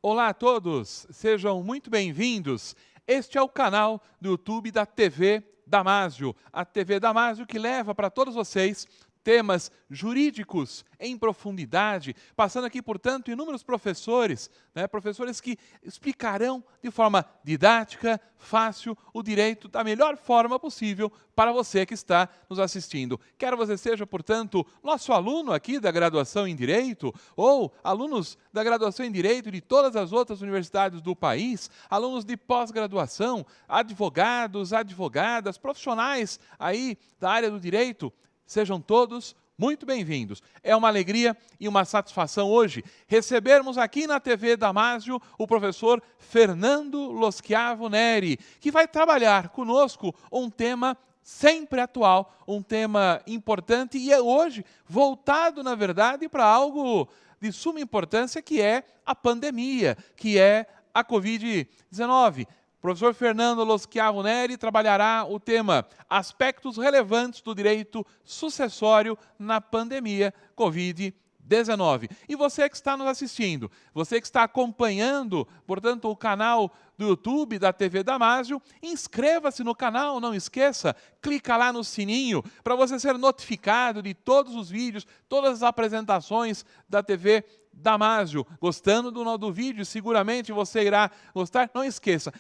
Olá a todos, sejam muito bem-vindos. Este é o canal do YouTube da TV Damásio, a TV Damásio que leva para todos vocês temas jurídicos em profundidade, passando aqui, portanto, inúmeros professores, professores que explicarão de forma didática, fácil, o direito da melhor forma possível para você que está nos assistindo. Quer você seja, portanto, nosso aluno aqui da graduação em Direito, ou alunos da graduação em Direito de todas as outras universidades do país, alunos de pós-graduação, advogados, advogadas, profissionais aí da área do direito, sejam todos muito bem-vindos. É uma alegria e uma satisfação hoje recebermos aqui na TV Damásio o professor Fernando Loschiavo Neri, que vai trabalhar conosco um tema sempre atual, um tema importante e é hoje voltado, na verdade, para algo de suma importância, que é a pandemia, que é a Covid-19. O professor Fernando Loschiavo Neri trabalhará o tema Aspectos relevantes do direito sucessório na pandemia Covid-19. E você que está nos assistindo, você que está acompanhando, portanto, o canal do YouTube da TV Damásio, inscreva-se no canal, não esqueça, clica lá no sininho para você ser notificado de todos os vídeos, todas as apresentações da TV Damásio. Gostando do vídeo, seguramente você irá gostar, não esqueça.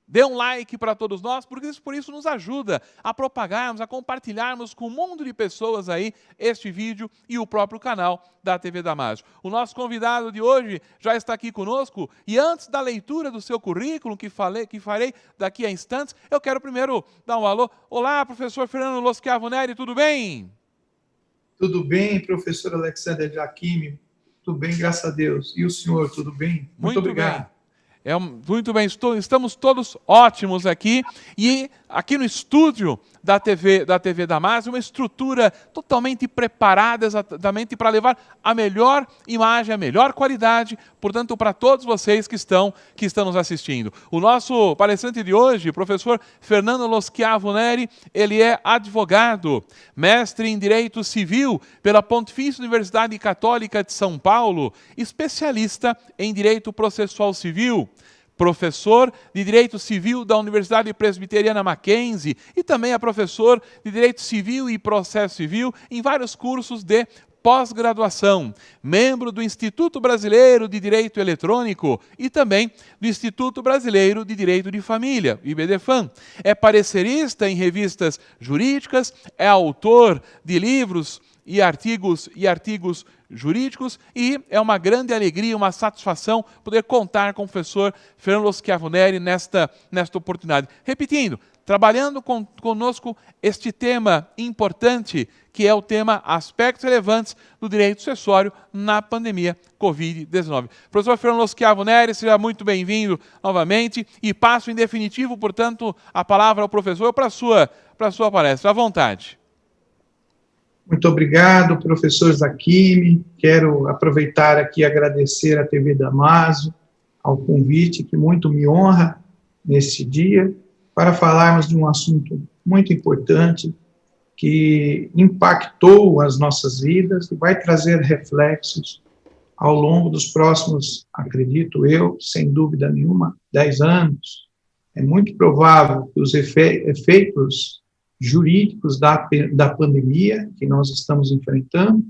Dê um like para todos nós, porque por isso nos ajuda a propagarmos, a compartilharmos com um mundo de pessoas aí este vídeo e o próprio canal da TV Damásio. O nosso convidado de hoje já está aqui conosco e antes da leitura do seu currículo, que farei daqui a instantes, eu quero primeiro dar um alô. Olá, professor Fernando Loschiavo Neri, tudo bem? Tudo bem, professor Alexander Jacquini? Tudo bem, graças a Deus. E o senhor, tudo bem? Muito obrigado. Bem. Muito bem, estamos todos ótimos aqui e aqui no estúdio da TV Damásio, uma estrutura totalmente preparada exatamente para levar a melhor imagem, a melhor qualidade, portanto, para todos vocês que estão nos assistindo. O nosso palestrante de hoje, o professor Fernando Loschiavo Neri, ele é advogado, mestre em Direito Civil pela Pontifícia Universidade Católica de São Paulo, especialista em Direito Processual Civil, professor de Direito Civil da Universidade Presbiteriana Mackenzie e também é professor de Direito Civil e Processo Civil em vários cursos de pós-graduação, membro do Instituto Brasileiro de Direito Eletrônico e também do Instituto Brasileiro de Direito de Família, IBDFAM. É parecerista em revistas jurídicas, é autor de livros e artigos jurídicos e é uma grande alegria, uma satisfação poder contar com o professor Fernando Loschiavo Neri nesta oportunidade. Repetindo, trabalhando conosco este tema importante, que é o tema Aspectos relevantes do direito sucessório na pandemia Covid-19. Professor Fernando Loschiavo Neri, seja muito bem-vindo novamente e passo em definitivo, portanto, a palavra ao professor para a sua palestra. À vontade. Muito obrigado, professor Jacquini. Quero aproveitar aqui e agradecer à TV Damásio ao convite, que muito me honra neste dia, para falarmos de um assunto muito importante que impactou as nossas vidas e vai trazer reflexos ao longo dos próximos, acredito eu, sem dúvida nenhuma, 10 anos. É muito provável que os efeitos jurídicos da pandemia que nós estamos enfrentando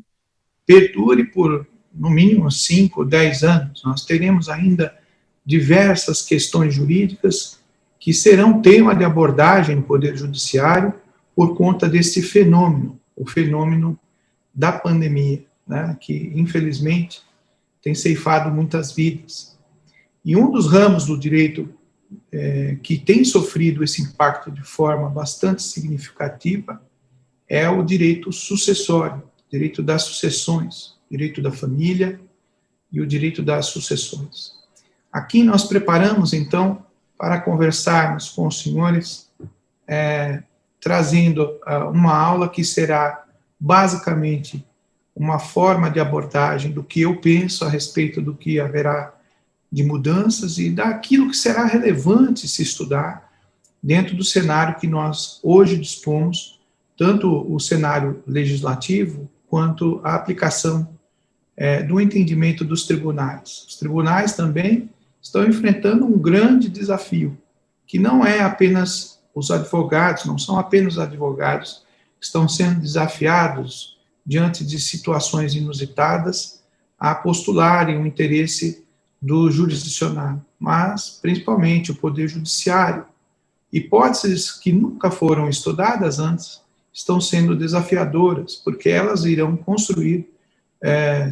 perdure por, no mínimo, 5 ou 10 anos. Nós teremos ainda diversas questões jurídicas que serão tema de abordagem no Poder Judiciário por conta desse fenômeno, o fenômeno da pandemia, né, que, infelizmente, tem ceifado muitas vidas. E um dos ramos do direito que tem sofrido esse impacto de forma bastante significativa é o direito sucessório, direito das sucessões, direito da família e o direito das sucessões. Aqui nós preparamos, então, para conversarmos com os senhores, trazendo uma aula que será basicamente uma forma de abordagem do que eu penso a respeito do que haverá de mudanças e daquilo que será relevante se estudar dentro do cenário que nós hoje dispomos, tanto o cenário legislativo quanto a aplicação do entendimento dos tribunais. Os tribunais também estão enfrentando um grande desafio, que não é apenas os advogados, não são apenas os advogados que estão sendo desafiados diante de situações inusitadas a postularem o interesse do jurisdicionário, mas principalmente o Poder Judiciário. Hipóteses que nunca foram estudadas antes estão sendo desafiadoras, porque elas irão construir,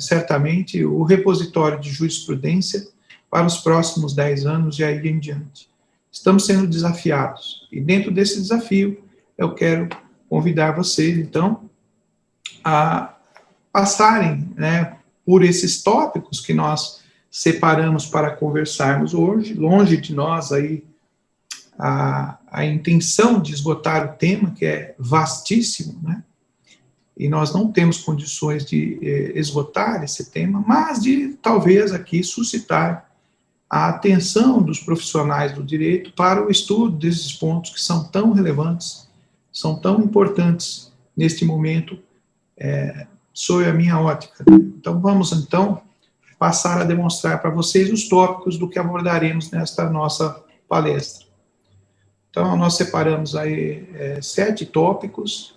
certamente, o repositório de jurisprudência para os próximos 10 anos e aí em diante. Estamos sendo desafiados, e dentro desse desafio, eu quero convidar vocês, então, a passarem, né, por esses tópicos que nós separamos para conversarmos hoje, longe de nós aí a intenção de esgotar o tema, que é vastíssimo, né? E nós não temos condições de esgotar esse tema, mas de talvez aqui suscitar a atenção dos profissionais do direito para o estudo desses pontos que são tão relevantes, são tão importantes neste momento, sob a minha ótica. Então, vamos, então, passar a demonstrar para vocês os tópicos do que abordaremos nesta nossa palestra. Então, nós separamos aí 7 tópicos,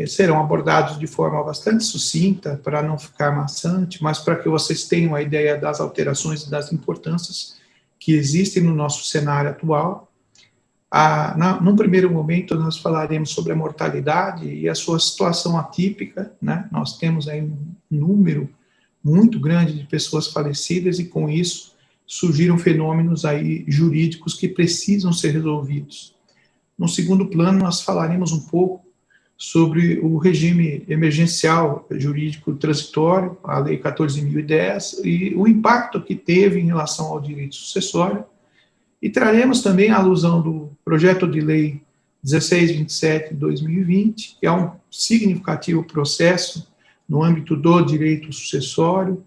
serão abordados de forma bastante sucinta, para não ficar maçante, mas para que vocês tenham a ideia das alterações e das importâncias que existem no nosso cenário atual. Num primeiro momento, nós falaremos sobre a mortalidade e a sua situação atípica, né? Nós temos aí um número muito grande de pessoas falecidas e, com isso, surgiram fenômenos aí jurídicos que precisam ser resolvidos. No segundo plano, nós falaremos um pouco sobre o regime emergencial jurídico transitório, a Lei 14.010, e o impacto que teve em relação ao direito sucessório. E traremos também a alusão do projeto de lei 1627 de 2020, que é um significativo processo no âmbito do direito sucessório,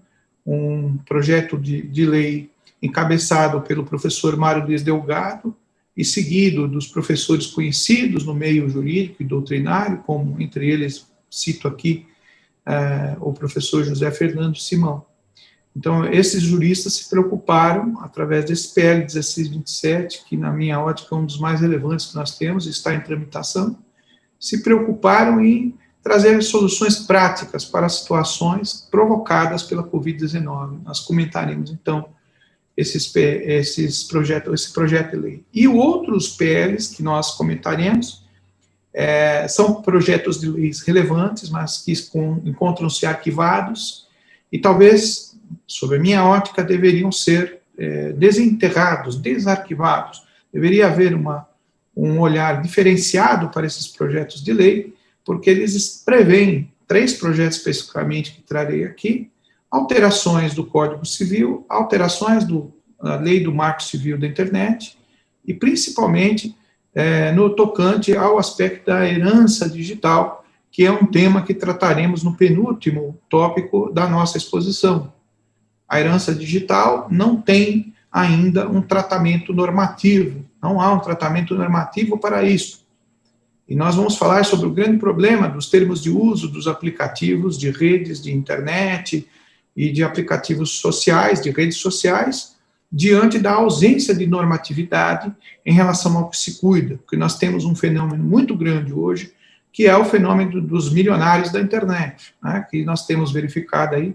um projeto de lei encabeçado pelo professor Mário Luiz Delgado e seguido dos professores conhecidos no meio jurídico e doutrinário, como entre eles cito aqui o professor José Fernando Simão. Então, esses juristas se preocuparam, através desse PL 1627, que na minha ótica é um dos mais relevantes que nós temos, está em tramitação, se preocuparam em trazer soluções práticas para situações provocadas pela Covid-19. Nós comentaremos, então, esse projeto de lei. E outros PLs que nós comentaremos são projetos de leis relevantes, mas que encontram-se arquivados e talvez, sob a minha ótica, deveriam ser desenterrados, desarquivados. Deveria haver um olhar diferenciado para esses projetos de lei, porque eles prevêem 3 projetos especificamente que trarei aqui: alterações do Código Civil, alterações da Lei do Marco Civil da Internet e, principalmente, no tocante ao aspecto da herança digital, que é um tema que trataremos no penúltimo tópico da nossa exposição. A herança digital não tem ainda um tratamento normativo, não há um tratamento normativo para isso. E nós vamos falar sobre o grande problema dos termos de uso dos aplicativos de redes de internet e de aplicativos sociais, de redes sociais, diante da ausência de normatividade em relação ao que se cuida, porque nós temos um fenômeno muito grande hoje, que é o fenômeno dos milionários da internet, né, que nós temos verificado aí,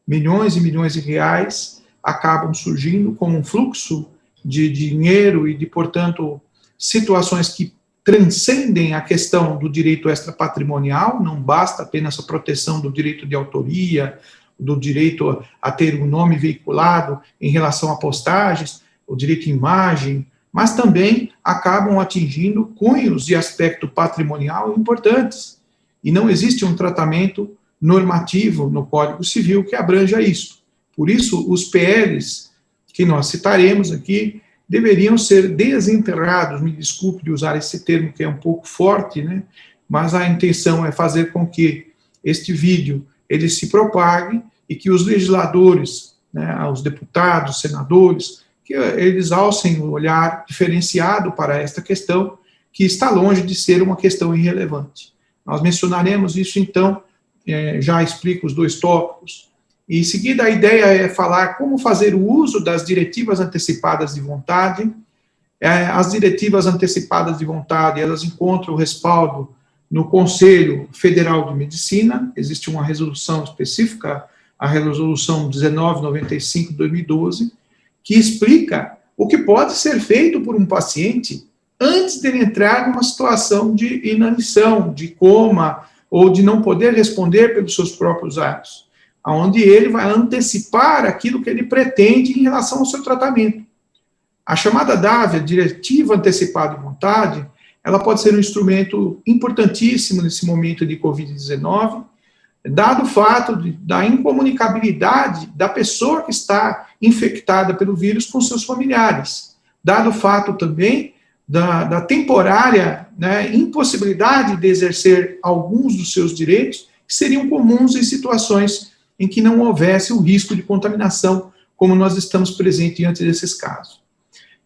milhões e milhões de reais acabam surgindo como um fluxo de dinheiro e de, portanto, situações que transcendem a questão do direito extrapatrimonial, não basta apenas a proteção do direito de autoria, do direito a ter um nome veiculado em relação a postagens, o direito de imagem, mas também acabam atingindo cunhos de aspecto patrimonial importantes. E não existe um tratamento normativo no Código Civil que abranja isso. Por isso, os PLs que nós citaremos aqui deveriam ser desenterrados, me desculpe de usar esse termo que é um pouco forte, né? Mas a intenção é fazer com que este vídeo ele se propague e que os legisladores, né, os deputados, senadores, que eles alcem um olhar diferenciado para esta questão, que está longe de ser uma questão irrelevante. Nós mencionaremos isso, então, já explico os 2 tópicos, E, em seguida, a ideia é falar como fazer o uso das diretivas antecipadas de vontade. As diretivas antecipadas de vontade, elas encontram respaldo no Conselho Federal de Medicina, existe uma resolução específica, a resolução 1995 de 2012, que explica o que pode ser feito por um paciente antes de ele entrar numa situação de inanição, de coma, ou de não poder responder pelos seus próprios atos, onde ele vai antecipar aquilo que ele pretende em relação ao seu tratamento. A chamada DAVI, a Diretiva Antecipada de Vontade, ela pode ser um instrumento importantíssimo nesse momento de Covid-19, dado o fato da incomunicabilidade da pessoa que está infectada pelo vírus com seus familiares, dado o fato também da temporária, né, impossibilidade de exercer alguns dos seus direitos, que seriam comuns em situações em que não houvesse o risco de contaminação, como nós estamos presentes diante desses casos.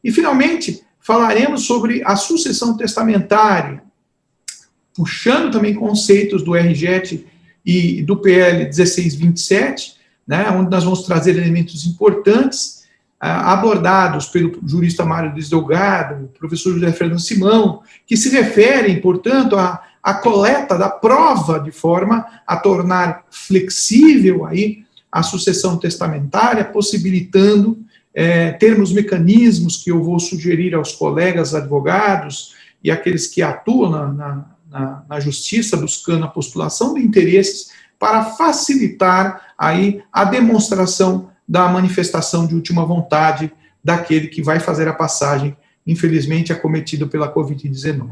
E, finalmente, falaremos sobre a sucessão testamentária, puxando também conceitos do RJET e do PL 1627, né, onde nós vamos trazer elementos importantes, abordados pelo jurista Mário Desdelgado, professor José Fernando Simão, que se referem, portanto, à coleta da prova de forma a tornar flexível aí a sucessão testamentária, possibilitando termos mecanismos que eu vou sugerir aos colegas advogados e aqueles que atuam na justiça, buscando a postulação de interesses, para facilitar aí a demonstração da manifestação de última vontade daquele que vai fazer a passagem, infelizmente, acometido pela Covid-19.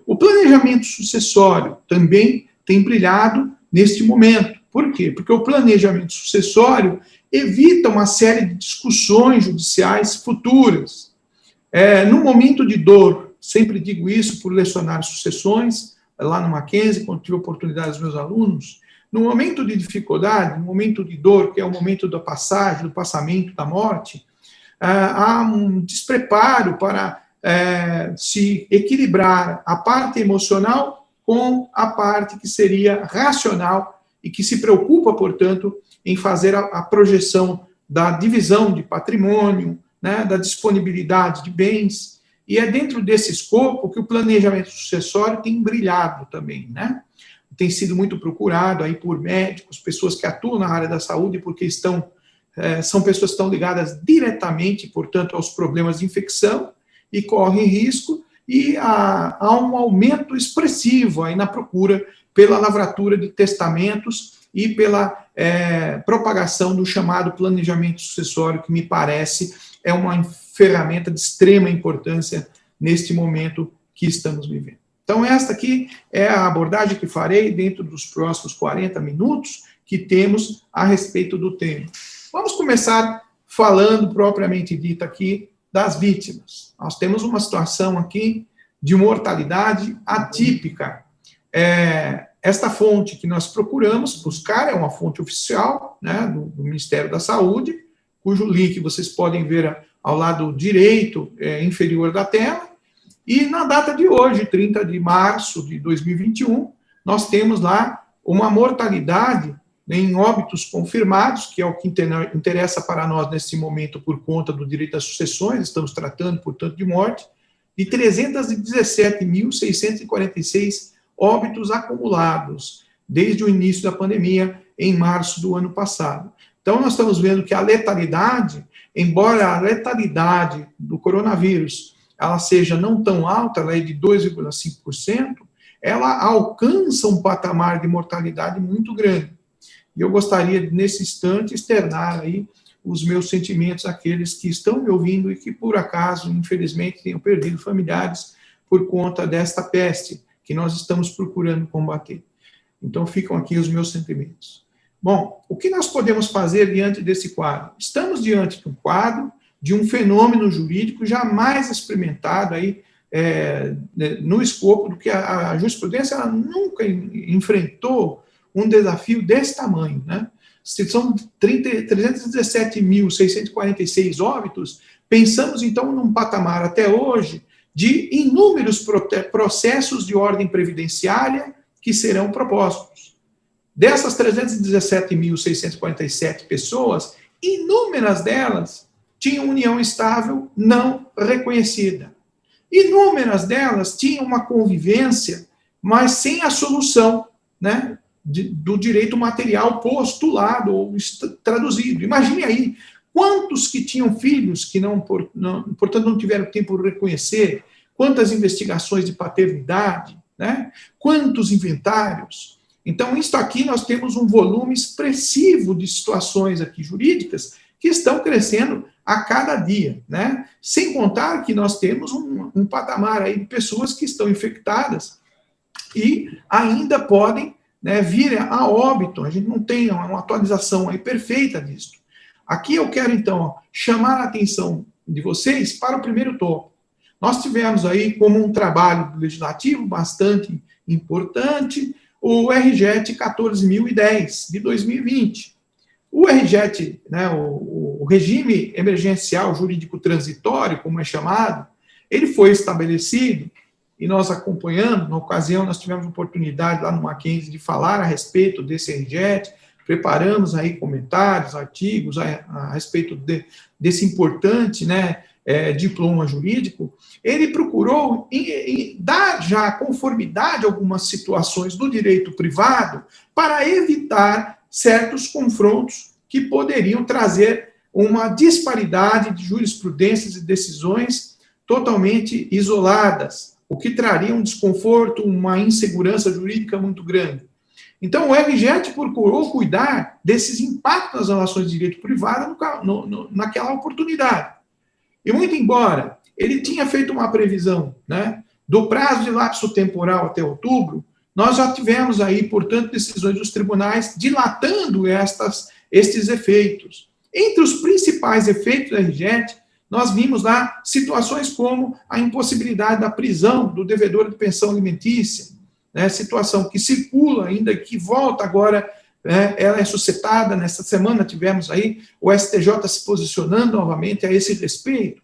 O planejamento sucessório também tem brilhado neste momento. Por quê? Porque o planejamento sucessório evita uma série de discussões judiciais futuras. No momento de dor, sempre digo isso por lecionar sucessões, lá no Mackenzie, quando tive a oportunidade dos meus alunos, no momento de dificuldade, no momento de dor, que é o momento da passagem, do passamento, da morte, há um despreparo para se equilibrar a parte emocional com a parte que seria racional e que se preocupa, portanto, em fazer a projeção da divisão de patrimônio, né, da disponibilidade de bens, e é dentro desse escopo que o planejamento sucessório tem brilhado também, né? Tem sido muito procurado aí por médicos, pessoas que atuam na área da saúde, porque são pessoas que estão ligadas diretamente, portanto, aos problemas de infecção e correm risco, e há um aumento expressivo aí na procura pela lavratura de testamentos e pela propagação do chamado planejamento sucessório, que me parece é uma ferramenta de extrema importância neste momento que estamos vivendo. Então, esta aqui é a abordagem que farei dentro dos próximos 40 minutos que temos a respeito do tema. Vamos começar falando propriamente dito aqui das vítimas. Nós temos uma situação aqui de mortalidade atípica. Esta fonte que nós procuramos buscar é uma fonte oficial, né, do Ministério da Saúde, cujo link vocês podem ver ao lado direito inferior da tela. E na data de hoje, 30 de março de 2021, nós temos lá uma mortalidade em óbitos confirmados, que é o que interessa para nós nesse momento por conta do direito às sucessões, estamos tratando, portanto, de morte, de 317.646 óbitos acumulados desde o início da pandemia, em março do ano passado. Então, nós estamos vendo que a letalidade, embora a letalidade do coronavírus ela seja não tão alta, ela é de 2,5%, ela alcança um patamar de mortalidade muito grande. E eu gostaria, nesse instante, externar aí os meus sentimentos àqueles que estão me ouvindo e que, por acaso, infelizmente, tenham perdido familiares por conta desta peste que nós estamos procurando combater. Então, ficam aqui os meus sentimentos. Bom, o que nós podemos fazer diante desse quadro? Estamos diante de um quadro, de um fenômeno jurídico jamais experimentado aí, no escopo do que a jurisprudência ela nunca enfrentou um desafio desse tamanho, né? São 317.646 óbitos, pensamos então num patamar até hoje de inúmeros processos de ordem previdenciária que serão propostos. Dessas 317.647 pessoas, inúmeras delas tinham união estável não reconhecida. Inúmeras delas tinham uma convivência, mas sem a solução, né, do direito material postulado ou traduzido. Imagine aí, quantos que tinham filhos que portanto, não tiveram tempo de reconhecer, quantas investigações de paternidade, né, quantos inventários. Então, isso aqui nós temos um volume expressivo de situações aqui jurídicas que estão crescendo a cada dia, né? Sem contar que nós temos um patamar aí de pessoas que estão infectadas e ainda podem, né, vir a óbito. A gente não tem uma atualização aí perfeita disso. Aqui eu quero, então, chamar a atenção de vocês para o primeiro tópico. Nós tivemos aí como um trabalho legislativo bastante importante o RJET 14.010, de 2020. O RJET, né, o Regime Emergencial Jurídico Transitório, como é chamado, ele foi estabelecido, e nós acompanhando, na ocasião nós tivemos oportunidade lá no Mackenzie de falar a respeito desse RJET, preparamos aí comentários, artigos a respeito desse importante, né, diploma jurídico. Ele procurou dar já conformidade a algumas situações do direito privado para evitar certos confrontos que poderiam trazer uma disparidade de jurisprudências e decisões totalmente isoladas, o que traria um desconforto, uma insegurança jurídica muito grande. Então, o RJET procurou cuidar desses impactos nas relações de direito privado naquela oportunidade. E muito embora ele tinha feito uma previsão, né, do prazo de lapso temporal até outubro, nós já tivemos aí, portanto, decisões dos tribunais dilatando estes efeitos. Entre os principais efeitos do RJET, nós vimos lá situações como a impossibilidade da prisão do devedor de pensão alimentícia, né, situação que circula ainda, que volta agora, ela é suscitada. Nesta semana tivemos aí o STJ se posicionando novamente a esse respeito.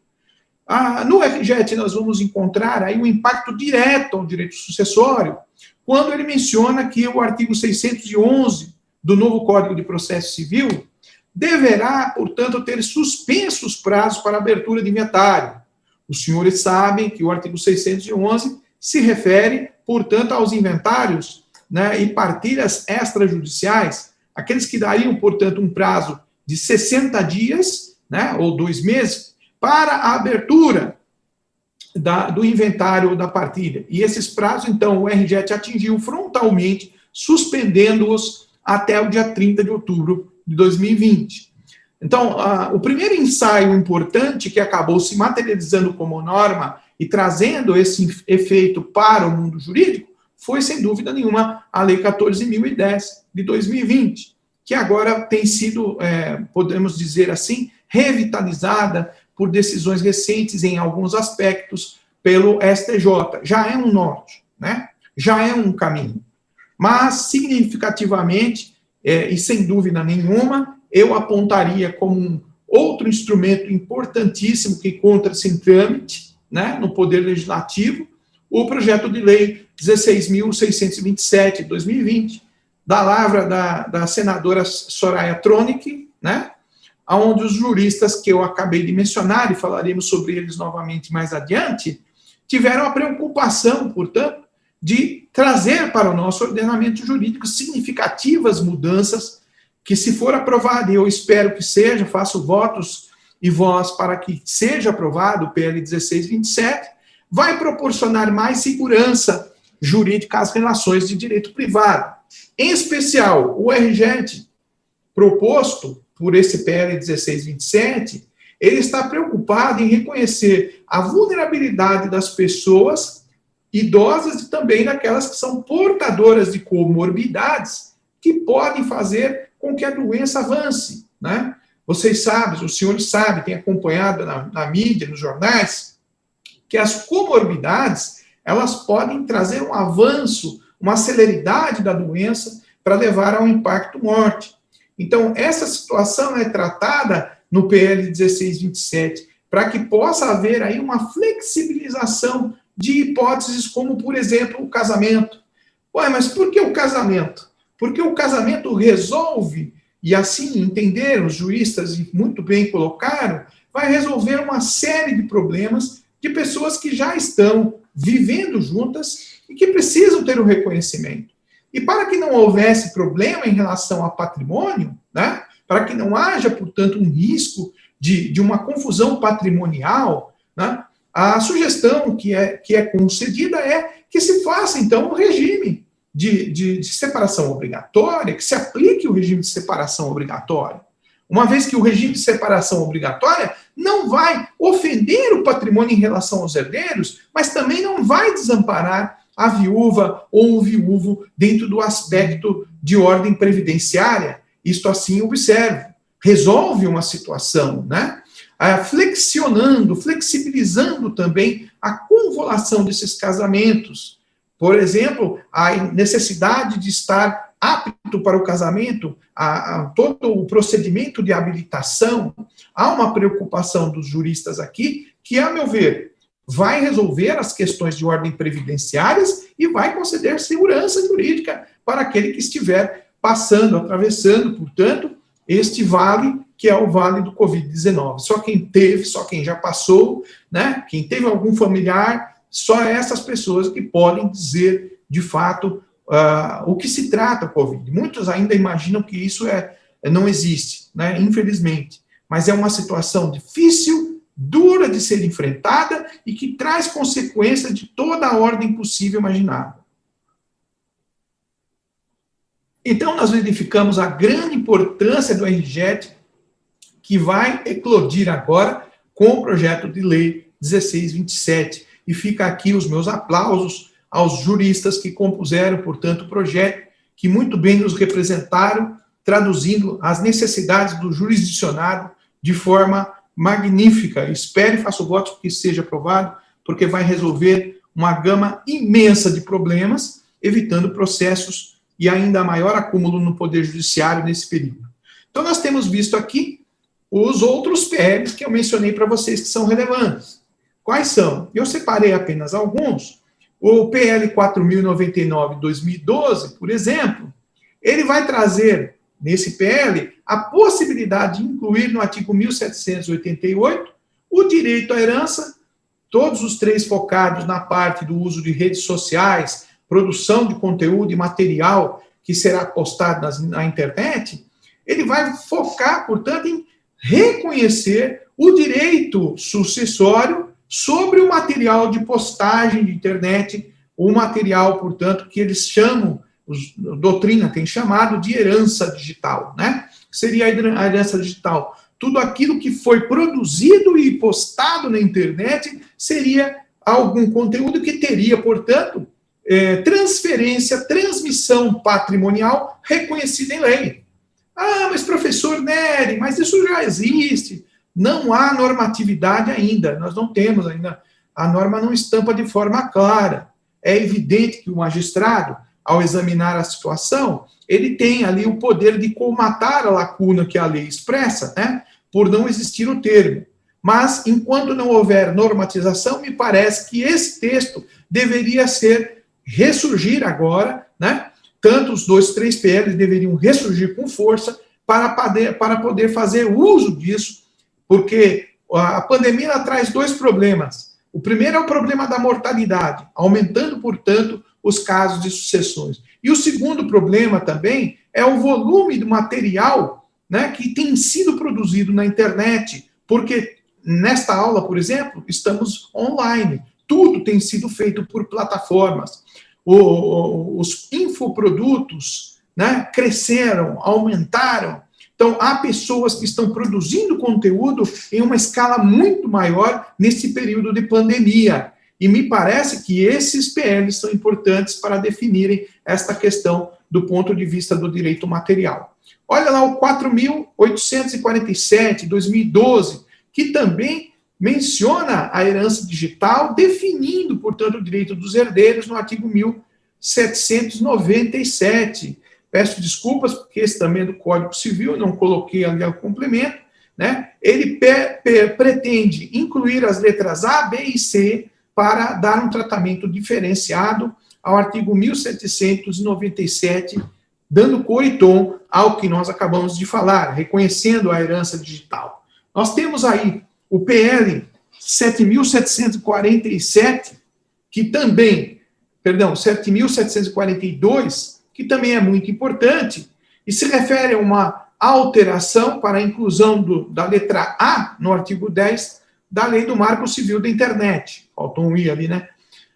No RJET nós vamos encontrar aí um impacto direto ao direito sucessório, quando ele menciona que o artigo 611 do novo Código de Processo Civil deverá, portanto, ter suspensos prazos para abertura de inventário. Os senhores sabem que o artigo 611 se refere, portanto, aos inventários, né, e partilhas extrajudiciais, aqueles que dariam, portanto, um prazo de 60 dias, né, ou 2 meses, para a abertura do inventário da partilha. E esses prazos, então, o RJET atingiu frontalmente, suspendendo-os até o dia 30 de outubro de 2020. Então, o primeiro ensaio importante que acabou se materializando como norma e trazendo esse efeito para o mundo jurídico foi, sem dúvida nenhuma, a Lei 14.010 de 2020, que agora tem sido, podemos dizer assim, revitalizada por decisões recentes em alguns aspectos pelo STJ. Já é um norte, né? Já é um caminho. Mas, significativamente, e sem dúvida nenhuma, eu apontaria como um outro instrumento importantíssimo que encontra-se em trâmite, né, no Poder Legislativo, o projeto de lei 16.627, de 2020, da lavra da senadora Soraya Tronic, né, onde os juristas que eu acabei de mencionar, e falaremos sobre eles novamente mais adiante, tiveram a preocupação, portanto, de trazer para o nosso ordenamento jurídico significativas mudanças que, se for aprovado, e eu espero que seja, faço votos e voz para que seja aprovado o PL 1627, vai proporcionar mais segurança jurídica às relações de direito privado. Em especial, o RJET proposto por esse PL 1627, ele está preocupado em reconhecer a vulnerabilidade das pessoas idosas e também daquelas que são portadoras de comorbidades que podem fazer com que a doença avance, né? Vocês sabem, os senhores sabem, têm acompanhado na mídia, nos jornais, que as comorbidades, elas podem trazer um avanço, uma celeridade da doença para levar a um impacto morte. Então, essa situação é tratada no PL 1627, para que possa haver aí uma flexibilização de hipóteses como, por exemplo, o casamento. Ué, mas por que o casamento? porque o casamento resolve, e assim entenderam os juristas e muito bem colocaram, vai resolver uma série de problemas de pessoas que já estão vivendo juntas e que precisam ter o reconhecimento. E para que não houvesse problema em relação a patrimônio, né, para que não haja, portanto, um risco de uma confusão patrimonial, né, a sugestão que é concedida é que se faça, então, um regime de separação obrigatória, que se aplique o regime de separação obrigatória. Uma vez que o regime de separação obrigatória não vai ofender o patrimônio em relação aos herdeiros, mas também não vai desamparar a viúva ou o viúvo dentro do aspecto de ordem previdenciária. Isto assim observo. Resolve uma situação, né? Flexibilizando também a convolução desses casamentos. Por exemplo, a necessidade de estar apto para o casamento, todo o procedimento de habilitação. Há uma preocupação dos juristas aqui que, a meu ver, vai resolver as questões de ordem previdenciárias e vai conceder segurança jurídica para aquele que estiver passando, atravessando, portanto, este vale, que é o vale do Covid-19. Só quem teve, só quem já passou, né? Quem teve algum familiar, só essas pessoas que podem dizer, de fato, o que se trata o Covid. Muitos ainda imaginam que isso não existe, né? Infelizmente. Mas é uma situação difícil, dura de ser enfrentada e que traz consequências de toda a ordem possível e imaginável. Então, nós verificamos a grande importância do RJET, que vai eclodir agora com o projeto de lei 1627. E fica aqui os meus aplausos aos juristas que compuseram, portanto, o projeto, que muito bem nos representaram, traduzindo as necessidades do jurisdicionado de forma magnífica. Espero e faço voto que seja aprovado, porque vai resolver uma gama imensa de problemas, evitando processos e ainda maior acúmulo no Poder Judiciário nesse período. Então, nós temos visto aqui os outros PLs que eu mencionei para vocês que são relevantes. Quais são? Eu separei apenas alguns. O PL 4099-2012, por exemplo, ele vai trazer, nesse PL, a possibilidade de incluir no artigo 1788 o direito à herança, todos os três focados na parte do uso de redes sociais, produção de conteúdo e material que será postado na internet. Ele vai focar, portanto, em reconhecer o direito sucessório sobre o material de postagem de internet, o material, portanto, que eles chamam, a doutrina tem chamado de herança digital, né? Seria a herança digital. Tudo aquilo que foi produzido e postado na internet seria algum conteúdo que teria, portanto, transmissão patrimonial reconhecida em lei. Ah, mas professor Nery, mas isso já existe. Não há normatividade ainda, nós não temos ainda, a norma não estampa de forma clara. É evidente que o magistrado, ao examinar a situação, ele tem ali o poder de colmatar a lacuna que a lei expressa, né, por não existir o termo. Mas, enquanto não houver normatização, me parece que esse texto deveria ressurgir agora, né, tanto os 3 PLs deveriam ressurgir com força para poder fazer uso disso, porque a pandemia ela traz 2 problemas. O primeiro é o problema da mortalidade, aumentando, portanto, os casos de sucessões. E o segundo problema também é o volume do material, né, que tem sido produzido na internet, porque nesta aula, por exemplo, estamos online. Tudo tem sido feito por plataformas. Os infoprodutos, né, cresceram, aumentaram. Então, há pessoas que estão produzindo conteúdo em uma escala muito maior nesse período de pandemia. E me parece que esses PLs são importantes para definirem esta questão do ponto de vista do direito material. Olha lá o 4.847, 2012, que também menciona a herança digital, definindo, portanto, o direito dos herdeiros no artigo 1797. Peço desculpas, porque esse também é do Código Civil, não coloquei ali o complemento, né? Ele pretende incluir as letras A, B e C para dar um tratamento diferenciado ao artigo 1797 dando cor e tom ao que nós acabamos de falar, reconhecendo a herança digital. Nós temos aí o PL 7.747, que também, 7.742, que também é muito importante, e se refere a uma alteração para a inclusão da letra A no artigo 10 da Lei do Marco Civil da Internet. Faltou um I ali, né?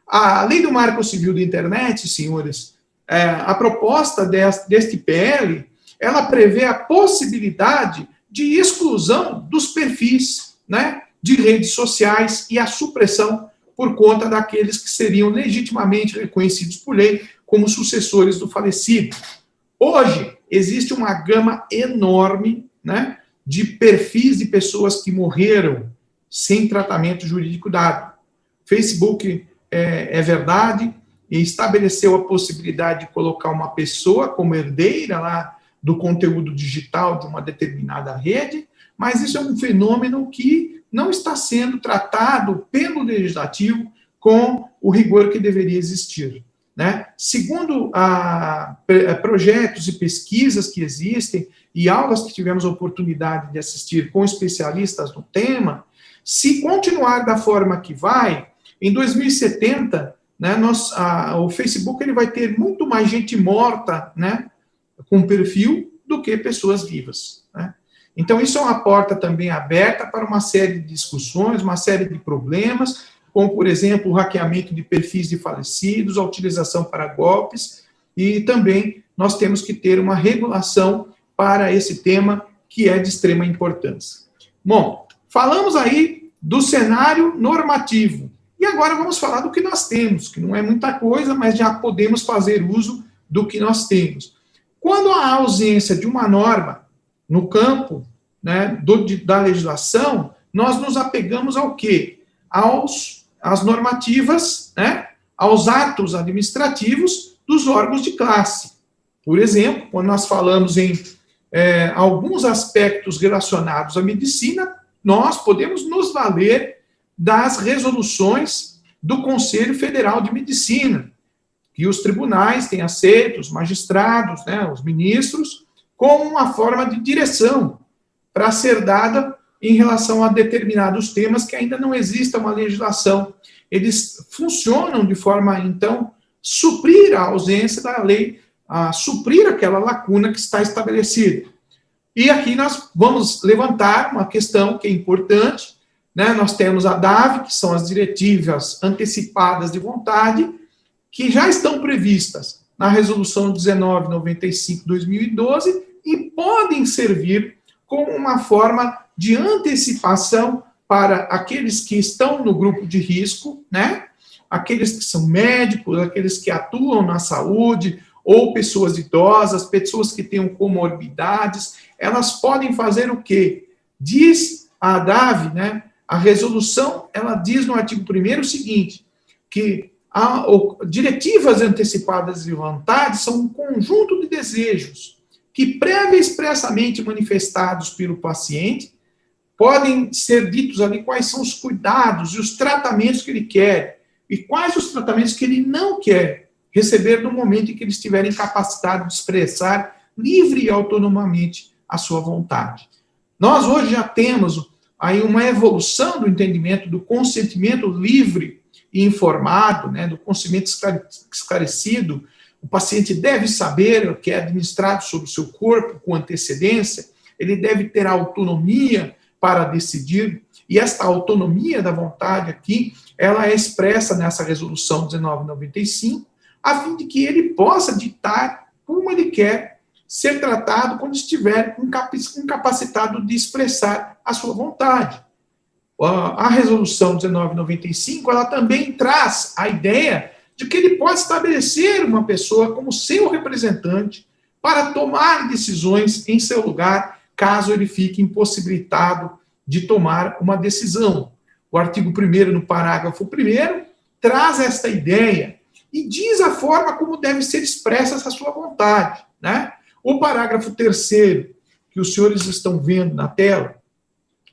A Lei do Marco Civil da Internet, senhores, a proposta deste PL, ela prevê a possibilidade de exclusão dos perfis, né, de redes sociais e a supressão por conta daqueles que seriam legitimamente reconhecidos por lei como sucessores do falecido. Hoje, existe uma gama enorme, né, de perfis de pessoas que morreram sem tratamento jurídico dado. Facebook é verdade, e estabeleceu a possibilidade de colocar uma pessoa como herdeira lá do conteúdo digital de uma determinada rede, mas isso é um fenômeno que não está sendo tratado pelo legislativo com o rigor que deveria existir, né? Segundo projetos e pesquisas que existem e aulas que tivemos a oportunidade de assistir com especialistas no tema, se continuar da forma que vai, em 2070, né, o Facebook ele vai ter muito mais gente morta, né, com perfil do que pessoas vivas, né? Então, isso é uma porta também aberta para uma série de discussões, uma série de problemas, como, por exemplo, o hackeamento de perfis de falecidos, a utilização para golpes, e também nós temos que ter uma regulação para esse tema que é de extrema importância. Bom, falamos aí do cenário normativo, e agora vamos falar do que nós temos, que não é muita coisa, mas já podemos fazer uso do que nós temos. Quando há ausência de uma norma no campo, né, da legislação, nós nos apegamos ao quê? Às normativas, né, aos atos administrativos dos órgãos de classe. Por exemplo, quando nós falamos em alguns aspectos relacionados à medicina, nós podemos nos valer das resoluções do Conselho Federal de Medicina, que os tribunais têm aceito, os magistrados, né, os ministros, como uma forma de direção para ser dada em relação a determinados temas que ainda não exista uma legislação. Eles funcionam de forma, então, suprir a ausência da lei, a suprir aquela lacuna que está estabelecida. E aqui nós vamos levantar uma questão que é importante, né? Nós temos a DAV, que são as diretivas antecipadas de vontade, que já estão previstas na Resolução 1995/2012 e podem servir como uma forma de antecipação para aqueles que estão no grupo de risco, né? Aqueles que são médicos, aqueles que atuam na saúde, ou pessoas idosas, pessoas que tenham comorbidades, elas podem fazer o quê? Diz a DAV, né? A resolução, ela diz no artigo 1º o seguinte, que diretivas antecipadas de vontade são um conjunto de desejos que, prévia expressamente manifestados pelo paciente, podem ser ditos ali quais são os cuidados e os tratamentos que ele quer, e quais os tratamentos que ele não quer receber no momento em que ele estiver incapacitado de expressar livre e autonomamente a sua vontade. Nós hoje já temos aí uma evolução do entendimento do consentimento livre e informado, né, do consentimento esclarecido. O paciente deve saber o que é administrado sobre o seu corpo com antecedência, ele deve ter autonomia para decidir, e esta autonomia da vontade aqui, ela é expressa nessa resolução 1995, a fim de que ele possa ditar como ele quer ser tratado quando estiver incapacitado de expressar a sua vontade. A resolução 1995, ela também traz a ideia de que ele pode estabelecer uma pessoa como seu representante para tomar decisões em seu lugar, caso ele fique impossibilitado de tomar uma decisão. O artigo 1º, no parágrafo 1º, traz esta ideia e diz a forma como deve ser expressa essa sua vontade, né? O parágrafo 3º, que os senhores estão vendo na tela,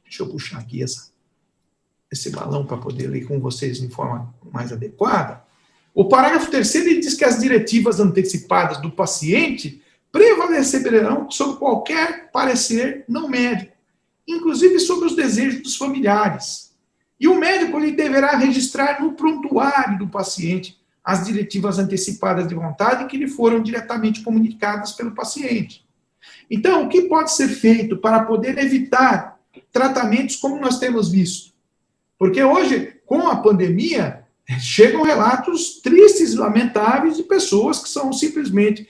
deixa eu puxar aqui esse balão para poder ler com vocês de forma mais adequada. O parágrafo 3º ele diz que as diretivas antecipadas do paciente prevalecerão sobre qualquer parecer não médico, inclusive sobre os desejos dos familiares. E o médico ele deverá registrar no prontuário do paciente as diretivas antecipadas de vontade que lhe foram diretamente comunicadas pelo paciente. Então, o que pode ser feito para poder evitar tratamentos como nós temos visto? Porque hoje, com a pandemia, chegam relatos tristes e lamentáveis de pessoas que são simplesmente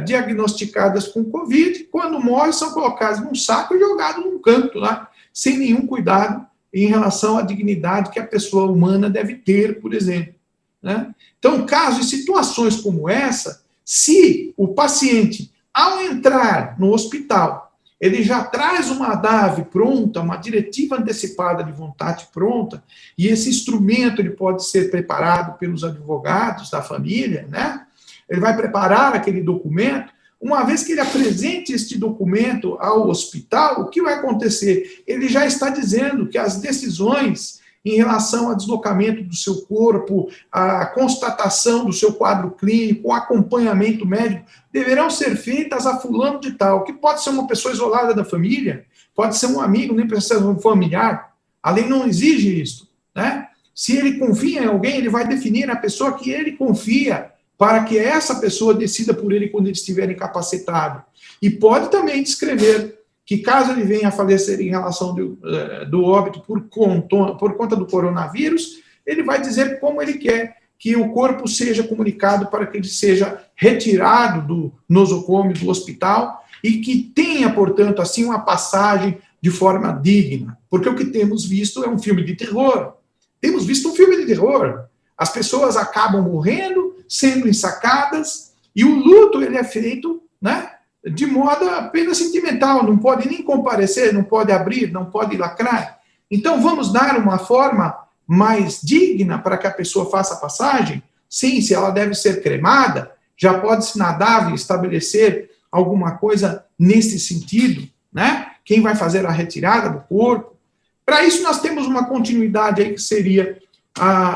diagnosticadas com Covid, quando morrem são colocadas num saco e jogados num canto lá, sem nenhum cuidado em relação à dignidade que a pessoa humana deve ter, por exemplo. Né? Então, casos e situações como essa, se o paciente, ao entrar no hospital, ele já traz uma DAV pronta, uma diretiva antecipada de vontade pronta, e esse instrumento ele pode ser preparado pelos advogados da família, né? Ele vai preparar aquele documento. Uma vez que ele apresente este documento ao hospital, o que vai acontecer? Ele já está dizendo que as decisões em relação ao deslocamento do seu corpo, a constatação do seu quadro clínico, o acompanhamento médico, deverão ser feitas a fulano de tal, que pode ser uma pessoa isolada da família, pode ser um amigo, nem precisa ser um familiar. A lei não exige isso, né? Se ele confia em alguém, ele vai definir a pessoa que ele confia, para que essa pessoa decida por ele quando ele estiver incapacitado. E pode também descrever que, caso ele venha a falecer em relação do óbito por conta do coronavírus, ele vai dizer como ele quer que o corpo seja comunicado para que ele seja retirado do nosocômio, do hospital, e que tenha, portanto, assim, uma passagem de forma digna. Porque o que temos visto é um filme de terror. Temos visto um filme de terror. As pessoas acabam morrendo, sendo ensacadas, e o luto ele é feito, né, de modo apenas sentimental, não pode nem comparecer, não pode abrir, não pode lacrar. Então, vamos dar uma forma mais digna para que a pessoa faça a passagem? Sim, se ela deve ser cremada, já pode-se na DAV estabelecer alguma coisa nesse sentido, né? Quem vai fazer a retirada do corpo? Para isso, nós temos uma continuidade aí que seria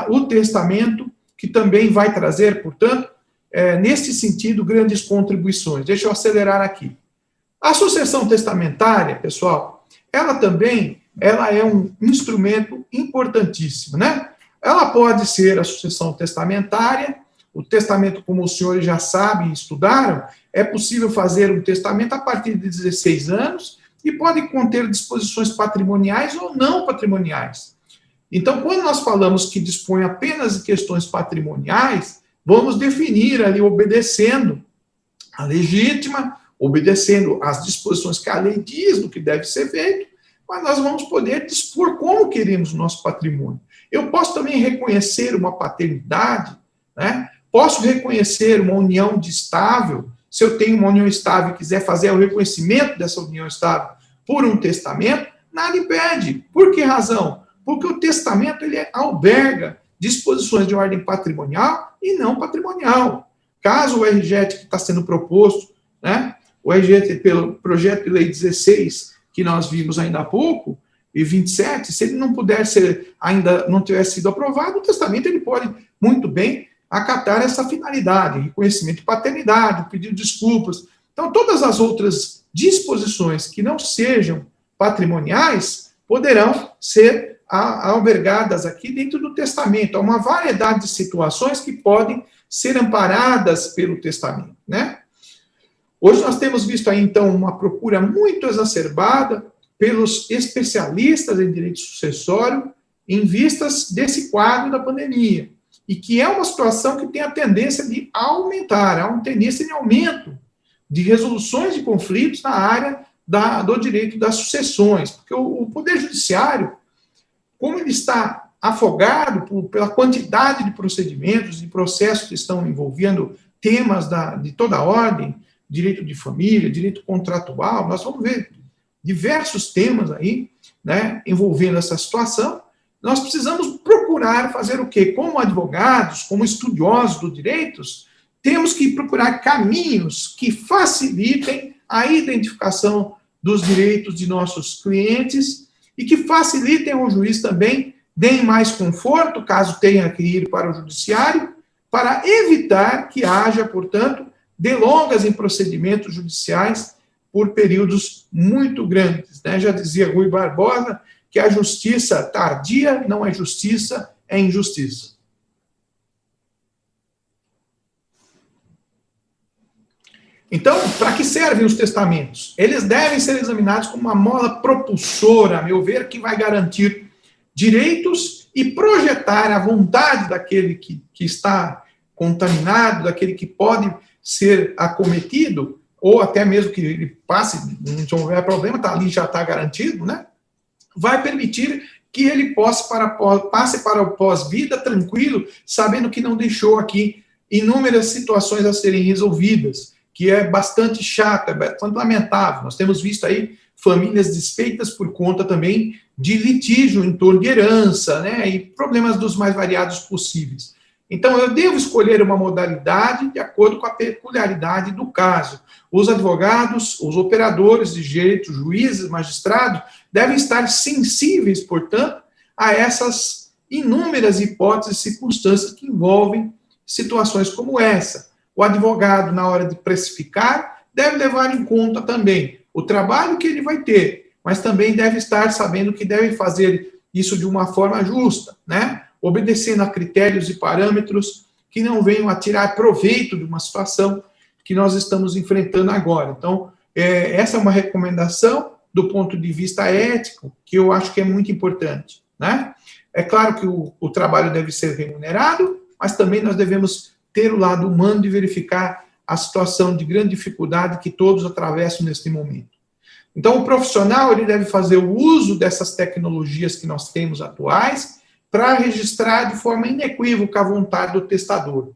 o testamento, que também vai trazer, portanto, nesse sentido, grandes contribuições. Deixa eu acelerar aqui. A sucessão testamentária, pessoal, ela é um instrumento importantíssimo, né? Ela pode ser a sucessão testamentária. O testamento, como os senhores já sabem e estudaram, é possível fazer um testamento a partir de 16 anos e pode conter disposições patrimoniais ou não patrimoniais. Então, quando nós falamos que dispõe apenas de questões patrimoniais, vamos definir ali, obedecendo a legítima, obedecendo às disposições que a lei diz do que deve ser feito, mas nós vamos poder dispor como queremos o nosso patrimônio. Eu posso também reconhecer uma paternidade, né? Posso reconhecer uma união de estável. Se eu tenho uma união estável e quiser fazer o reconhecimento dessa união estável por um testamento, nada impede. Por que razão? Porque o testamento ele alberga disposições de ordem patrimonial e não patrimonial. Caso o RJET que está sendo proposto, né, o RJET pelo projeto de lei 16, que nós vimos ainda há pouco, e 27, se ele não puder ser, ainda não tiver sido aprovado, o testamento ele pode muito bem acatar essa finalidade, reconhecimento de paternidade, pedido de desculpas. Então, todas as outras disposições que não sejam patrimoniais poderão ser albergadas aqui dentro do testamento. Há uma variedade de situações que podem ser amparadas pelo testamento, né? Hoje nós temos visto aí, então, uma procura muito exacerbada pelos especialistas em direito sucessório em vistas desse quadro da pandemia, e que é uma situação que tem a tendência de aumentar, há uma tendência de aumento de resoluções de conflitos na área do direito das sucessões, porque o Poder Judiciário, como ele está afogado pela quantidade de procedimentos e processos que estão envolvendo temas de toda a ordem, direito de família, direito contratual, nós vamos ver diversos temas aí, né, envolvendo essa situação. Nós precisamos procurar fazer o quê? Como advogados, como estudiosos dos direitos, temos que procurar caminhos que facilitem a identificação dos direitos de nossos clientes e que facilitem ao juiz também, deem mais conforto, caso tenha que ir para o judiciário, para evitar que haja, portanto, delongas em procedimentos judiciais por períodos muito grandes, né? Já dizia Rui Barbosa que a justiça tardia não é justiça, é injustiça. Então, para que servem os testamentos? Eles devem ser examinados como uma mola propulsora, a meu ver, que vai garantir direitos e projetar a vontade daquele que está contaminado, daquele que pode ser acometido, ou até mesmo que ele passe, não houver problema, tá ali, já está garantido, né? Vai permitir que ele passe para o pós-vida tranquilo, sabendo que não deixou aqui inúmeras situações a serem resolvidas, que é bastante chato, é bastante lamentável. Nós temos visto aí famílias desfeitas por conta também de litígio em torno de herança, né, e problemas dos mais variados possíveis. Então, eu devo escolher uma modalidade de acordo com a peculiaridade do caso. Os advogados, os operadores de direito, juízes, magistrados, devem estar sensíveis, portanto, a essas inúmeras hipóteses e circunstâncias que envolvem situações como essa. O advogado, na hora de precificar, deve levar em conta também o trabalho que ele vai ter, mas também deve estar sabendo que deve fazer isso de uma forma justa, né? Obedecendo a critérios e parâmetros que não venham a tirar proveito de uma situação que nós estamos enfrentando agora. Então, essa é uma recomendação do ponto de vista ético, que eu acho que é muito importante, né? É claro que o trabalho deve ser remunerado, mas também nós devemos ter o lado humano de verificar a situação de grande dificuldade que todos atravessam neste momento. Então, o profissional ele deve fazer o uso dessas tecnologias que nós temos atuais para registrar de forma inequívoca a vontade do testador.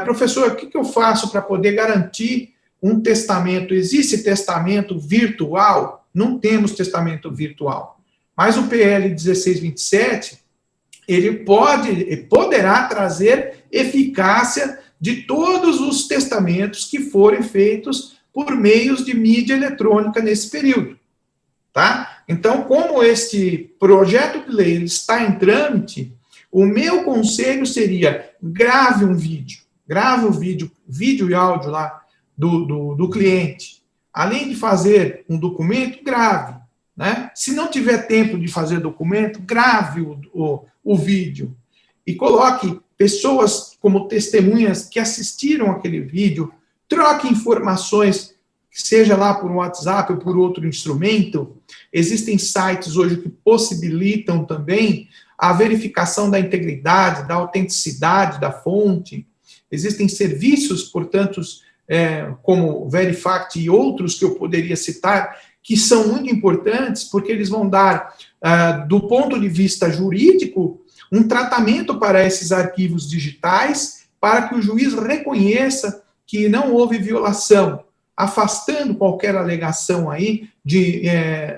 Professor, o que eu faço para poder garantir um testamento? Existe testamento virtual? Não temos testamento virtual. Mas o PL 1627, ele poderá trazer eficácia de todos os testamentos que forem feitos por meios de mídia eletrônica nesse período, tá? Então, como este projeto de lei está em trâmite, o meu conselho seria: grave um vídeo, vídeo e áudio lá do cliente. Além de fazer um documento, grave, né? Se não tiver tempo de fazer documento, grave o vídeo e coloque pessoas como testemunhas que assistiram aquele vídeo, troque informações, seja lá por WhatsApp ou por outro instrumento. Existem sites hoje que possibilitam também a verificação da integridade, da autenticidade da fonte. Existem serviços, portanto, como Verifact e outros que eu poderia citar, que são muito importantes, porque eles vão dar, do ponto de vista jurídico, um tratamento para esses arquivos digitais, para que o juiz reconheça que não houve violação, afastando qualquer alegação aí de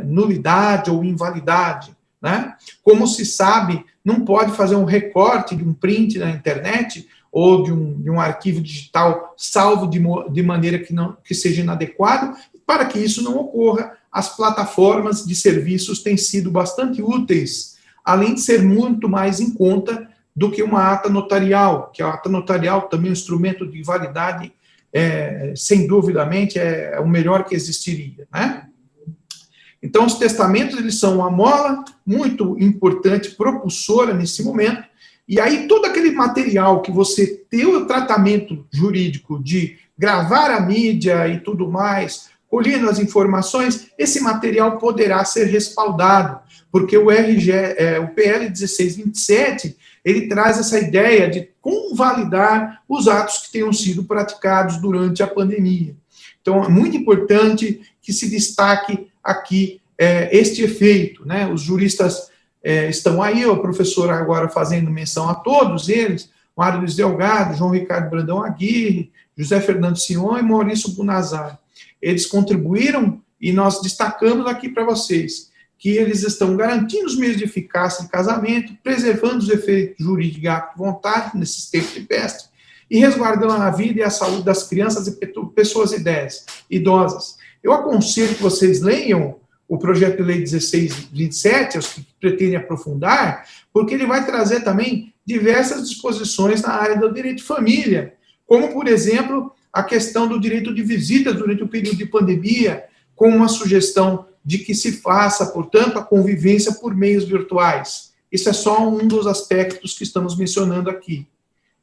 nulidade ou invalidade, né? Como se sabe, não pode fazer um recorte de um print na internet ou de um arquivo digital salvo de maneira que seja inadequado. Para que isso não ocorra, as plataformas de serviços têm sido bastante úteis, além de ser muito mais em conta do que uma ata notarial, que a ata notarial também é um instrumento de validade, sem duvidamente, é o melhor que existiria, né? Então, os testamentos, eles são uma mola muito importante, propulsora nesse momento, e aí todo aquele material que você tem o tratamento jurídico de gravar a mídia e tudo mais, colhendo as informações, esse material poderá ser respaldado, porque o PL 1627, ele traz essa ideia de convalidar os atos que tenham sido praticados durante a pandemia. Então, é muito importante que se destaque aqui este efeito, né? Os juristas estão aí, o professor agora fazendo menção a todos eles, Mário Luiz Delgado, João Ricardo Brandão Aguirre, José Fernando Sion e Maurício Bunazar. Eles contribuíram e nós destacamos aqui para vocês que eles estão garantindo os meios de eficácia de casamento, preservando os efeitos jurídicos de ato de vontade nesses tempos de peste e resguardando a vida e a saúde das crianças e pessoas idosas. Eu aconselho que vocês leiam o projeto de lei 1627, os que pretendem aprofundar, porque ele vai trazer também diversas disposições na área do direito de família, como, por exemplo, a questão do direito de visita durante o período de pandemia, com uma sugestão de que se faça, portanto, a convivência por meios virtuais. Isso é só um dos aspectos que estamos mencionando aqui.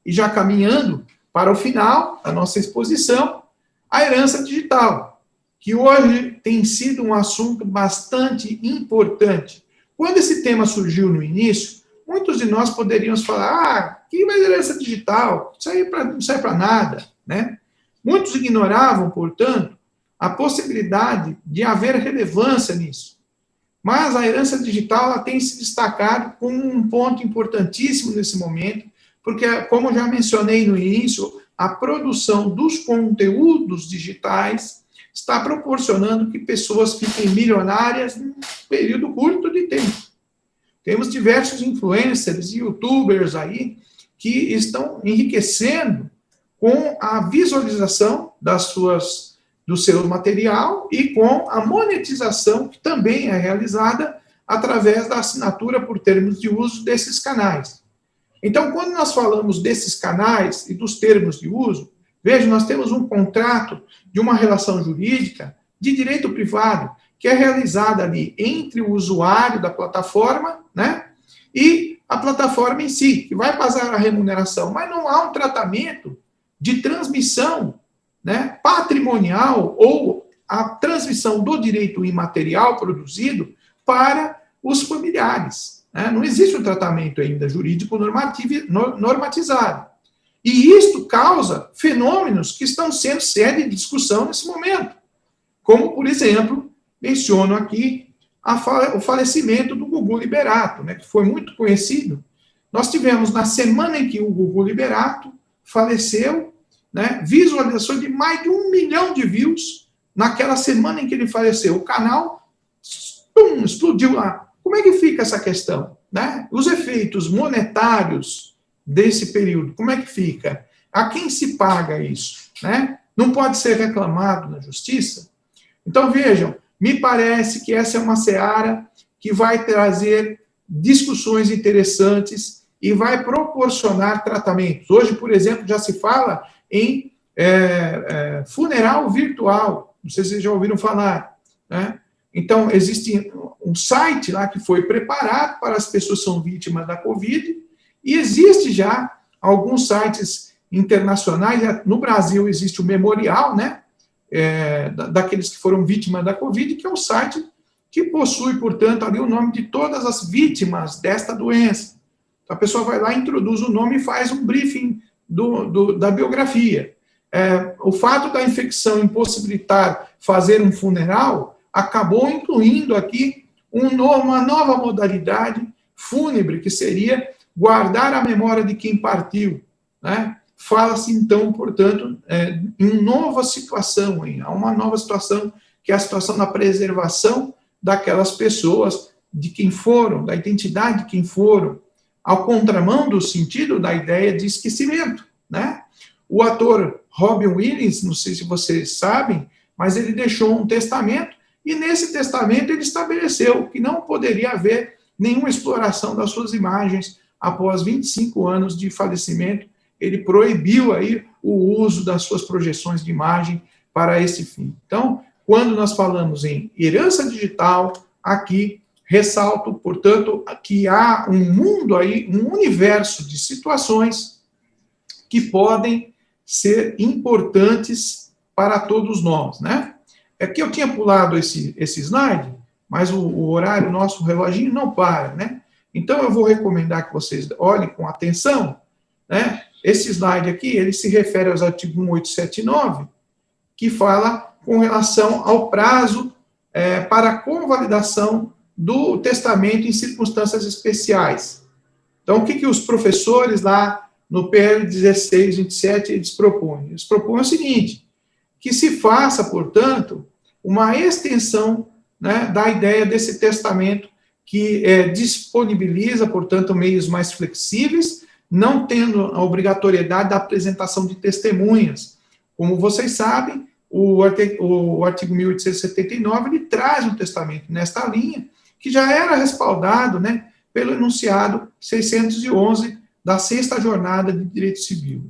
E já caminhando para o final da nossa exposição, a herança digital, que hoje tem sido um assunto bastante importante. Quando esse tema surgiu no início, muitos de nós poderíamos falar, que vai herança digital? Isso aí não serve para nada, né? Muitos ignoravam, portanto, a possibilidade de haver relevância nisso. Mas a herança digital ela tem se destacado como um ponto importantíssimo nesse momento, porque, como já mencionei no início, a produção dos conteúdos digitais está proporcionando que pessoas fiquem milionárias num período curto de tempo. Temos diversos influencers e youtubers aí que estão enriquecendo com a visualização do seu material e com a monetização, que também é realizada através da assinatura por termos de uso desses canais. Então, quando nós falamos desses canais e dos termos de uso, veja, nós temos um contrato de uma relação jurídica de direito privado, que é realizada ali entre o usuário da plataforma, né, e a plataforma em si, que vai passar a remuneração, mas não há um tratamento de transmissão, né, patrimonial ou a transmissão do direito imaterial produzido para os familiares. Né? Não existe um tratamento ainda jurídico normatizado. E isto causa fenômenos que estão sendo sede de discussão nesse momento. Como, por exemplo, menciono aqui o falecimento do Gugu Liberato, né, que foi muito conhecido. Nós tivemos, na semana em que o Gugu Liberato faleceu, né, visualizações de mais de 1 milhão de views naquela semana em que ele faleceu. O canal explodiu lá. Como é que fica essa questão? Né? Os efeitos monetários desse período, como é que fica? A quem se paga isso? Né? Não pode ser reclamado na justiça? Então, vejam, me parece que essa é uma seara que vai trazer discussões interessantes e vai proporcionar tratamentos. Hoje, por exemplo, já se fala em funeral virtual. Não sei se vocês já ouviram falar. Né? Então, existe um site lá que foi preparado para as pessoas que são vítimas da Covid, e existe já alguns sites internacionais. No Brasil existe o Memorial, né, daqueles que foram vítimas da Covid, que é um site que possui, portanto, ali o nome de todas as vítimas desta doença. Então, a pessoa vai lá, introduz o nome e faz um briefing da biografia. O fato da infecção impossibilitar fazer um funeral acabou incluindo aqui uma nova modalidade fúnebre, que seria guardar a memória de quem partiu. Né? Fala-se, então, portanto, em uma nova situação, há uma nova situação, que é a situação da preservação daquelas pessoas, de quem foram, da identidade de quem foram, ao contramão do sentido da ideia de esquecimento. Né? O ator Robin Williams, não sei se vocês sabem, mas ele deixou um testamento, e nesse testamento ele estabeleceu que não poderia haver nenhuma exploração das suas imagens após 25 anos de falecimento. Ele proibiu aí o uso das suas projeções de imagem para esse fim. Então, quando nós falamos em herança digital, aqui ressalto, portanto, que há um mundo aí, um universo de situações que podem ser importantes para todos nós, né? Aqui eu tinha pulado esse slide, mas o horário, nosso reloginho não para, né? Então, eu vou recomendar que vocês olhem com atenção, né? Esse slide aqui, ele se refere aos artigos 1879, que fala com relação ao prazo para a convalidação do testamento em circunstâncias especiais. Então, o que os professores lá no PL 1627 eles propõem? Eles propõem o seguinte, que se faça, portanto, uma extensão, né, da ideia desse testamento que disponibiliza, portanto, meios mais flexíveis, não tendo a obrigatoriedade da apresentação de testemunhas. Como vocês sabem, o artigo 1879 ele traz um testamento nesta linha, que já era respaldado, né, pelo enunciado 611 da 6ª Jornada de Direito Civil.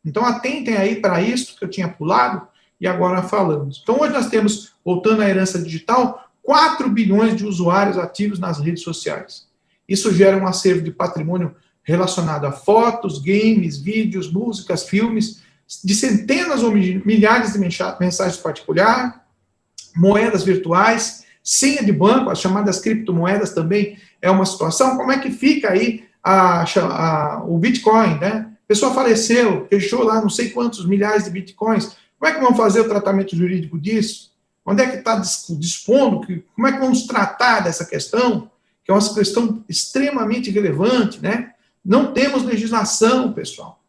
Então, atentem aí para isso que eu tinha pulado e agora falamos. Então, hoje nós temos, voltando à herança digital, 4 bilhões de usuários ativos nas redes sociais. Isso gera um acervo de patrimônio relacionado a fotos, games, vídeos, músicas, filmes, de centenas ou milhares de mensagens particulares, moedas virtuais, senha de banco, as chamadas criptomoedas também é uma situação. Como é que fica aí o Bitcoin, né? A pessoa faleceu, deixou lá não sei quantos milhares de Bitcoins. Como é que vamos fazer o tratamento jurídico disso? Onde é que está dispondo? Como é que vamos tratar dessa questão? Que é uma questão extremamente relevante, né? Não temos legislação, pessoal.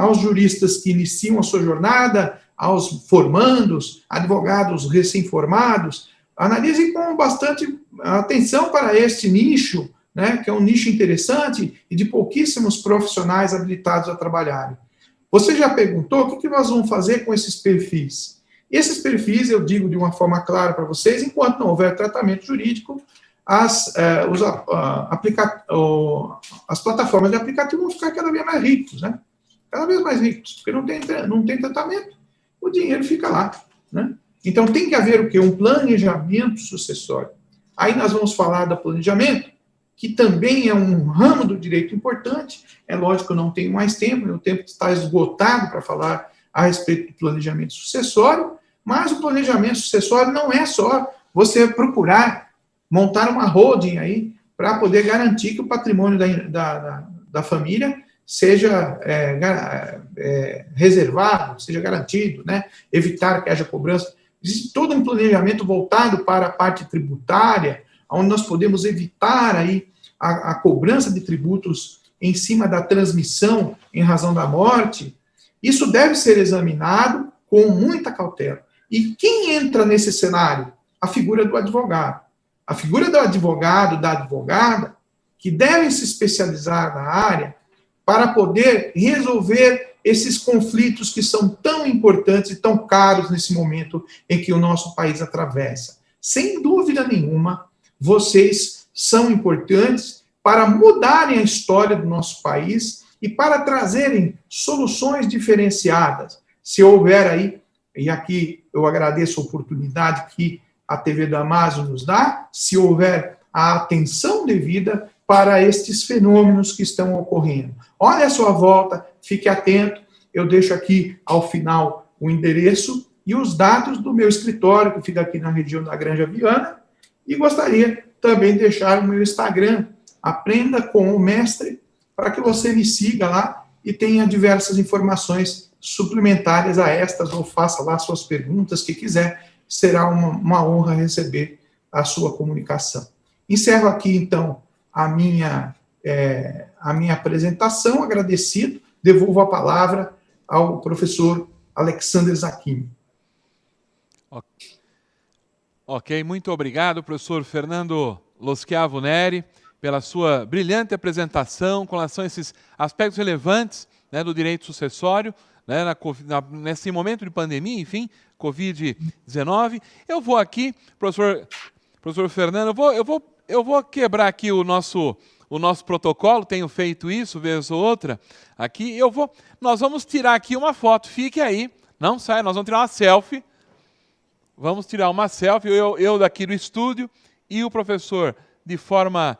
Aos juristas que iniciam a sua jornada, aos formandos, advogados recém-formados, analisem com bastante atenção para este nicho, né, que é um nicho interessante e de pouquíssimos profissionais habilitados a trabalharem. Você já perguntou o que nós vamos fazer com esses perfis? Esses perfis, eu digo de uma forma clara para vocês, enquanto não houver tratamento jurídico, as plataformas de aplicativo vão ficar cada vez mais ricos, né? Cada vez mais ricos, porque não tem tratamento, o dinheiro fica lá, né? Então, tem que haver o quê? Um planejamento sucessório. Aí nós vamos falar do planejamento, que também é um ramo do direito importante. É lógico que eu não tenho mais tempo, meu tempo está esgotado para falar a respeito do planejamento sucessório, mas o planejamento sucessório não é só você procurar montar uma holding aí para poder garantir que o patrimônio da família seja reservado, seja garantido, né? Evitar que haja cobrança. Existe todo um planejamento voltado para a parte tributária, onde nós podemos evitar aí a cobrança de tributos em cima da transmissão em razão da morte. Isso deve ser examinado com muita cautela. E quem entra nesse cenário? A figura do advogado. A figura do advogado, da advogada, que devem se especializar na área para poder resolver esses conflitos que são tão importantes e tão caros nesse momento em que o nosso país atravessa. Sem dúvida nenhuma, vocês são importantes para mudarem a história do nosso país e para trazerem soluções diferenciadas. Se houver aí, e aqui eu agradeço a oportunidade que a TV Damásio nos dá, se houver a atenção devida para estes fenômenos que estão ocorrendo. Olhe à sua volta, fique atento, eu deixo aqui ao final o endereço e os dados do meu escritório, que fica aqui na região da Granja Viana, e gostaria também de deixar o meu Instagram, Aprenda com o Mestre, para que você me siga lá e tenha diversas informações suplementares a estas, ou faça lá suas perguntas que quiser, será uma honra receber a sua comunicação. Encerro aqui, então, a minha apresentação, agradecido, devolvo a palavra ao professor Alexander Zacchini. Ok, muito obrigado, professor Fernando Loschiavo Neri, pela sua brilhante apresentação com relação a esses aspectos relevantes, né, do direito sucessório, né, nesse momento de pandemia, enfim, Covid-19. Eu vou aqui, professor Fernando, eu vou quebrar aqui o nosso protocolo, tenho feito isso vez ou outra, aqui, nós vamos tirar aqui uma foto, fique aí, não saia, nós vamos tirar uma selfie, eu daqui do estúdio e o professor de forma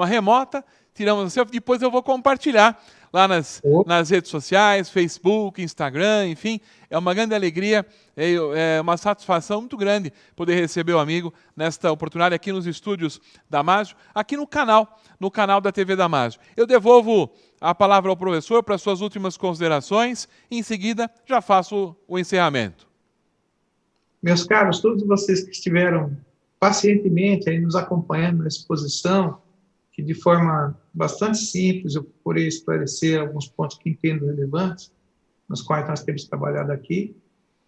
remota, tiramos a selfie, depois eu vou compartilhar lá nas redes sociais, Facebook, Instagram, enfim, é uma grande alegria, é uma satisfação muito grande poder receber o amigo nesta oportunidade aqui nos estúdios Damásio, aqui no canal da TV Damásio. Eu devolvo a palavra ao professor para suas últimas considerações, e em seguida já faço o encerramento. Meus caros, todos vocês que estiveram pacientemente aí nos acompanhando na exposição, que de forma bastante simples eu procurei esclarecer alguns pontos que entendo relevantes, nos quais nós temos trabalhado aqui.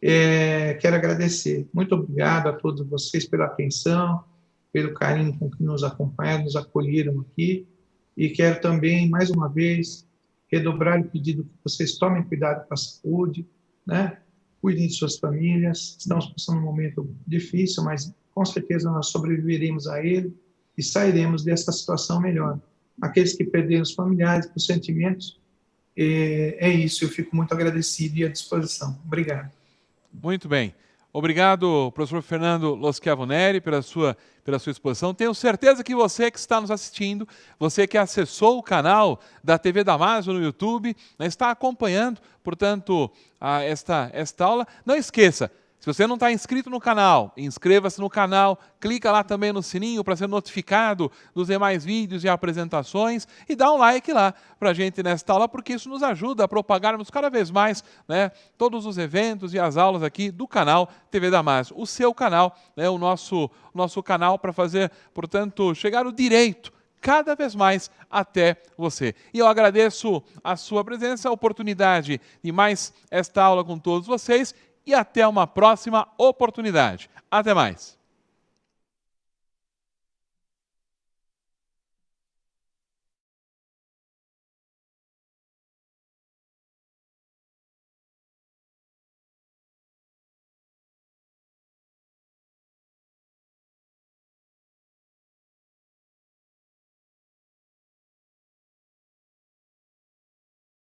Quero agradecer. Muito obrigado a todos vocês pela atenção, pelo carinho com que nos acompanharam, nos acolheram aqui, e quero também, mais uma vez, redobrar o pedido que vocês tomem cuidado com a saúde, né? Cuidem de suas famílias. Estamos passando um momento difícil, mas com certeza nós sobreviveremos a ele e sairemos dessa situação melhor. Aqueles que perderam os familiares, os sentimentos, é isso, eu fico muito agradecido e à disposição. Obrigado. Muito bem. Obrigado, professor Fernando Loschiavoneri, pela sua exposição. Tenho certeza que você que está nos assistindo, você que acessou o canal da TV Damásio no YouTube, né, está acompanhando, portanto, esta aula. Não esqueça, se você não está inscrito no canal, inscreva-se no canal, clica lá também no sininho para ser notificado dos demais vídeos e apresentações e dá um like lá para a gente nesta aula, porque isso nos ajuda a propagarmos cada vez mais, né, todos os eventos e as aulas aqui do canal TV Damásio. O seu canal, né, o nosso canal para fazer, portanto, chegar o direito cada vez mais até você. E eu agradeço a sua presença, a oportunidade de mais esta aula com todos vocês, e até uma próxima oportunidade. Até mais.